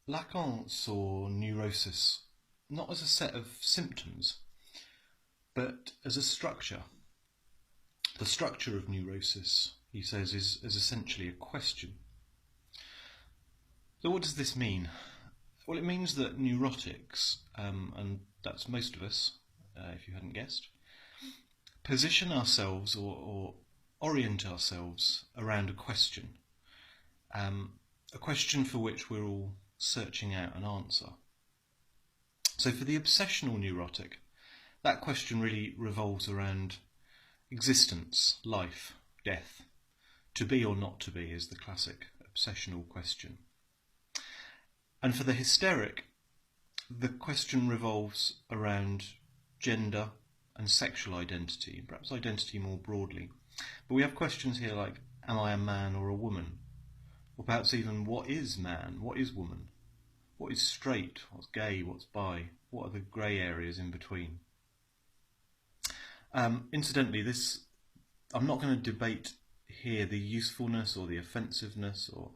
Lacan saw neurosis not as a set of symptoms, but as a structure. The structure of neurosis, he says, is essentially a question. So what does this mean? Well, it means that neurotics, and that's most of us, if you hadn't guessed, position ourselves or orient ourselves around a question for which we're all searching out an answer. So for the obsessional neurotic, that question really revolves around existence, life, death. To be or not to be is the classic obsessional question. And for the hysteric, the question revolves around gender and sexual identity, perhaps identity more broadly. But we have questions here like, am I a man or a woman? Or perhaps even, what is man? What is woman? What is straight? What's gay? What's bi? What are the grey areas in between? Incidentally, I'm not going to debate here the usefulness or the offensiveness or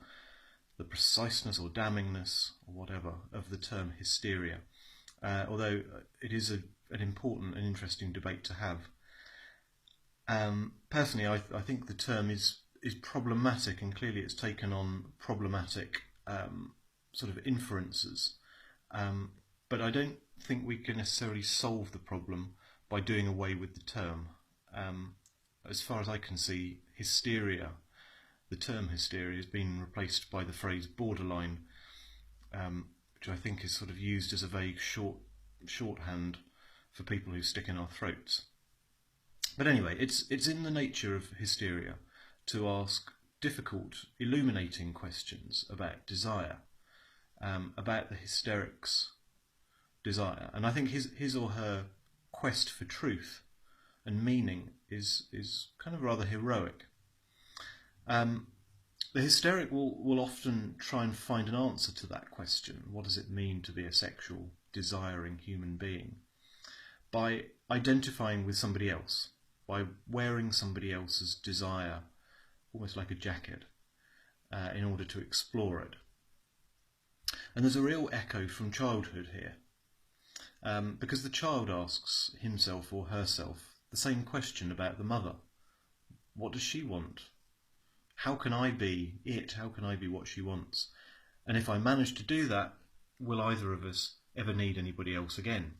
the preciseness or damningness or whatever of the term hysteria, although it is an important and interesting debate to have. Personally, I think the term is problematic, and clearly it's taken on problematic sort of inferences. But I don't think we can necessarily solve the problem by doing away with the term. As far as I can see, hysteria, the term hysteria, has been replaced by the phrase borderline, which I think is sort of used as a vague shorthand for people who stick in our throats. But anyway, it's in the nature of hysteria to ask difficult, illuminating questions about desire, about the hysteric's desire. And I think his or her quest for truth and meaning is kind of rather heroic. The hysteric will often try and find an answer to that question. What does it mean to be a sexual, desiring human being? By identifying with somebody else, by wearing somebody else's desire, almost like a jacket, in order to explore it. And there's a real echo from childhood here, because the child asks himself or herself the same question about the mother. What does she want? How can I be it? How can I be what she wants? And if I manage to do that, will either of us ever need anybody else again?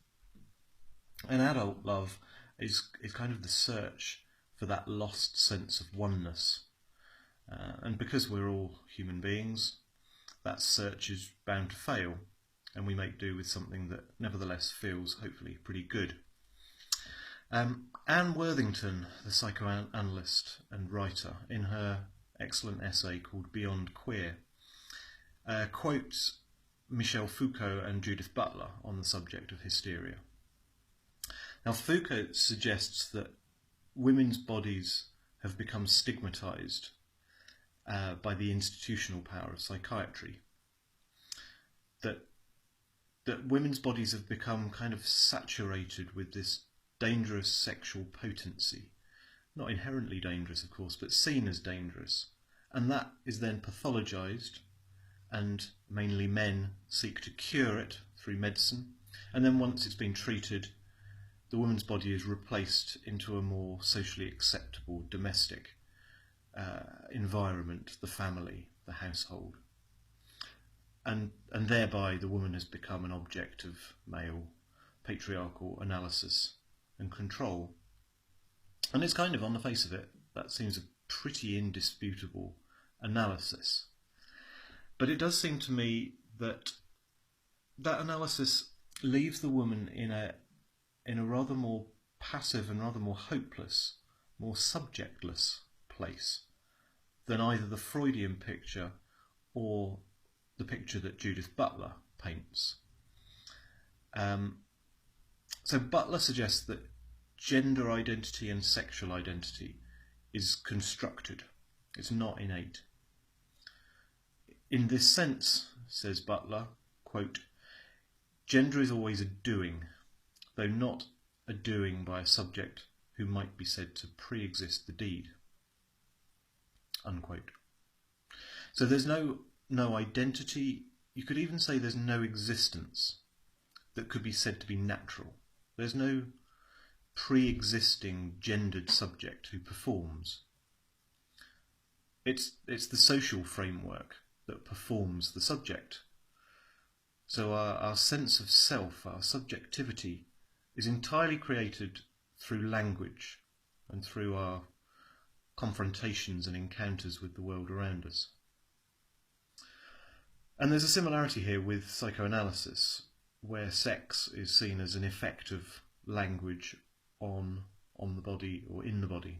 And adult love is kind of the search for that lost sense of oneness. And because we're all human beings, that search is bound to fail, and we make do with something that nevertheless feels hopefully pretty good. Anne Worthington, the psychoanalyst and writer, in her excellent essay called Beyond Queer, quotes Michel Foucault and Judith Butler on the subject of hysteria. Now, Foucault suggests that women's bodies have become stigmatized by the institutional power of psychiatry. That women's bodies have become kind of saturated with this dangerous sexual potency. Not inherently dangerous, of course, but seen as dangerous. And that is then pathologized, and mainly men seek to cure it through medicine. And then once it's been treated, the woman's body is replaced into a more socially acceptable domestic environment, the family, the household. And thereby the woman has become an object of male patriarchal analysis and control. And it's kind of, on the face of it, that seems a pretty indisputable analysis. But it does seem to me that that analysis leaves the woman in a rather more passive and rather more hopeless, more subjectless place than either the Freudian picture or the picture that Judith Butler paints. So Butler suggests that gender identity and sexual identity is constructed. It's not innate. In this sense, says Butler, quote, gender is always a doing, though not a doing by a subject who might be said to pre-exist the deed, unquote. So there's no identity you could even say there's no existence that could be said to be natural. There's no pre-existing gendered subject who performs. It's the social framework that performs the subject. So our sense of self, our subjectivity, is entirely created through language and through our confrontations and encounters with the world around us. And there's a similarity here with psychoanalysis, where sex is seen as an effect of language on the body or in the body.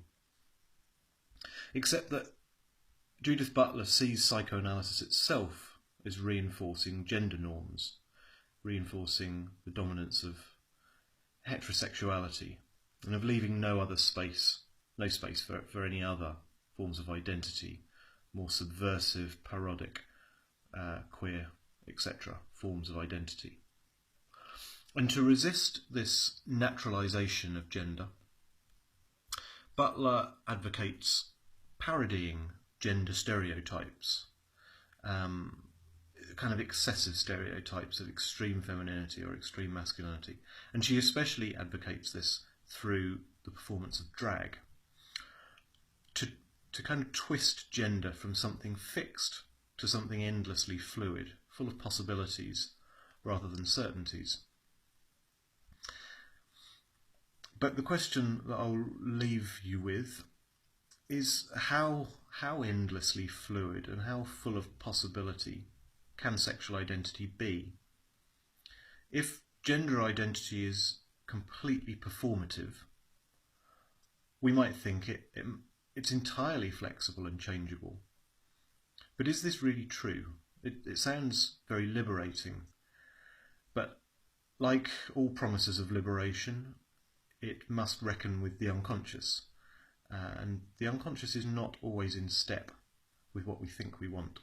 Except that Judith Butler sees psychoanalysis itself as reinforcing gender norms, reinforcing the dominance of heterosexuality, and of leaving no space for any other forms of identity, more subversive, parodic, queer, etc. forms of identity. And to resist this naturalisation of gender, Butler advocates parodying gender stereotypes, kind of excessive stereotypes of extreme femininity or extreme masculinity. And she especially advocates this through the performance of drag, to kind of twist gender from something fixed to something endlessly fluid, full of possibilities rather than certainties. But the question that I'll leave you with is how endlessly fluid and how full of possibility can sexual identity be? If gender identity is completely performative, we might think it's entirely flexible and changeable. But is this really true? It sounds very liberating, but like all promises of liberation, it must reckon with the unconscious, and the unconscious is not always in step with what we think we want.